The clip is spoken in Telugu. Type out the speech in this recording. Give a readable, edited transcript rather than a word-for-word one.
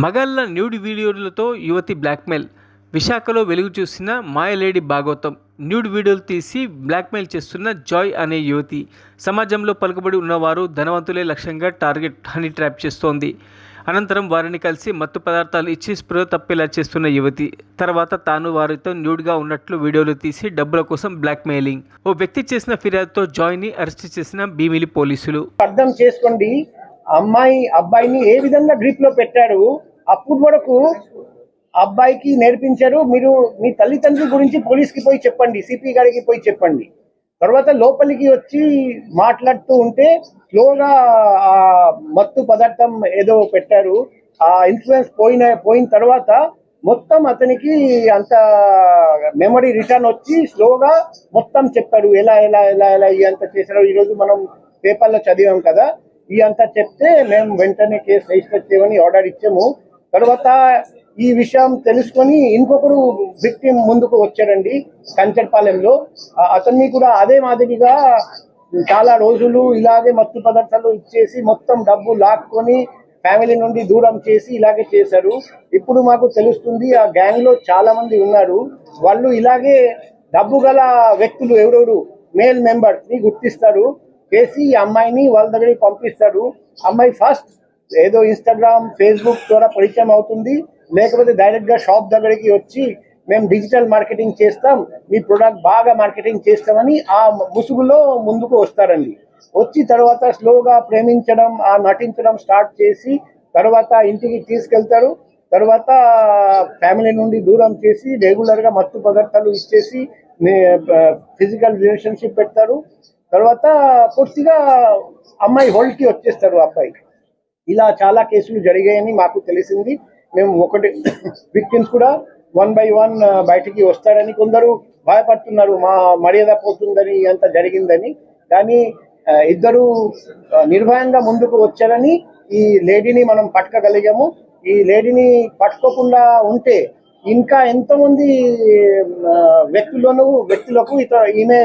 మగాళ్ళ న్యూడ్ వీడియోలతో యువతి బ్లాక్మెయిల్. విశాఖలో వెలుగు చూసిన మాయలేడి భాగవతం. న్యూడ్ వీడియోలు తీసి బ్లాక్మెయిల్ చేస్తున్న జాయ్ అనే యువతి. సమాజంలో పలుకుబడి ఉన్నవారు ధనవంతులే లక్ష్యంగా టార్గెట్ హనీ ట్రాప్ చేస్తోంది. అనంతరం వారిని కలిసి మత్తు పదార్థాలు ఇచ్చి స్పృహ తప్పేలా చేస్తున్న యువతి తర్వాత తాను వారితో న్యూడ్గా ఉన్నట్లు వీడియోలు తీసి డబ్బుల కోసం బ్లాక్మెయిలింగ్. ఓ వ్యక్తి చేసిన ఫిర్యాదుతో జాయ్ని అరెస్ట్ చేసిన భీమిలి పోలీసులు. అర్థం చేసుకోండి, అబ్బాయిని ఏ విధంగా గ్రిప్ లో పెట్టారు. అప్పుడు వరకు అబ్బాయికి నేర్పించారు. మీరు మీ తల్లిదండ్రుల గురించి పోలీస్కి పోయి చెప్పండి, సిపి గారికి పోయి చెప్పండి. తర్వాత లోపలికి వచ్చి మాట్లాడుతూ ఉంటే స్లోగా ఆ మత్తు పదార్థం ఏదో పెట్టారు. ఆ ఇన్ఫ్లుయెన్స్ పోయిన తర్వాత మొత్తం అతనికి అంత మెమరీ రిటర్న్ వచ్చి స్లోగా మొత్తం చెప్పారు. ఎలా ఎలా ఎలా ఎలా అంత చేశారు. ఈరోజు మనం పేపర్లో చదివాం కదా. ఈ అంతా చెప్తే మేము వెంటనే కేసు రిజిస్టర్ చేయమని ఆర్డర్ ఇచ్చాము. తర్వాత ఈ విషయం తెలుసుకొని ఇంకొకరు విక్టిమ్ ముందుకు వచ్చారండి కంచర్పాలెంలో. అతన్ని కూడా అదే మాదిరిగా చాలా రోజులు ఇలాగే మత్తు పదార్థాలు ఇచ్చేసి మొత్తం డబ్బు లాక్కొని ఫ్యామిలీ నుండి దూరం చేసి ఇలాగే చేశారు. ఇప్పుడు మాకు తెలుస్తుంది ఆ గ్యాంగ్ లో చాలా మంది ఉన్నారు. వాళ్ళు ఇలాగే డబ్బు గల వ్యక్తులు ఎవరెవరు మేల్ మెంబర్స్ ని గుర్తిస్తారు, చేసి ఈ అమ్మాయిని వాళ్ళ దగ్గరికి పంపిస్తారు. అమ్మాయి ఫస్ట్ ఏదో ఇన్స్టాగ్రామ్ ఫేస్బుక్ ద్వారా పరిచయం అవుతుంది, లేకపోతే డైరెక్ట్ గా షాప్ దగ్గరికి వచ్చి మేము డిజిటల్ మార్కెటింగ్ చేస్తాం, మీ ప్రొడక్ట్ బాగా మార్కెటింగ్ చేస్తామని ఆ ముసుగులో ముందుకు వస్తారండి. వచ్చి తర్వాత స్లోగా ప్రేమించడం, ఆ నటించడం స్టార్ట్ చేసి తర్వాత ఇంటికి తీసుకెళ్తారు. తర్వాత ఫ్యామిలీ నుండి దూరం చేసి రెగ్యులర్ గా మత్తు పదార్థాలు ఇచ్చేసి ఫిజికల్ రిలేషన్షిప్ పెడతారు. తర్వాత పూర్తిగా అమ్మాయి హోల్డ్ కి వచ్చేస్తారు అబ్బాయి. ఇలా చాలా కేసులు జరిగాయని మాకు తెలిసింది. మేము ఒకటి విక్టిమ్స్ కూడా 1 by 1 బయటికి వస్తారని కొందరు భయపడుతున్నారు, మా మర్యాద పోతుందని అంత జరిగిందని. కానీ ఇద్దరు నిర్భయంగా ముందుకు వచ్చారని ఈ లేడీని మనం పట్టుకోగలిగాము. ఈ లేడీని పట్టుకోకుండా ఉంటే ఇంకా ఎంతో మంది వ్యక్తులకు ఈమె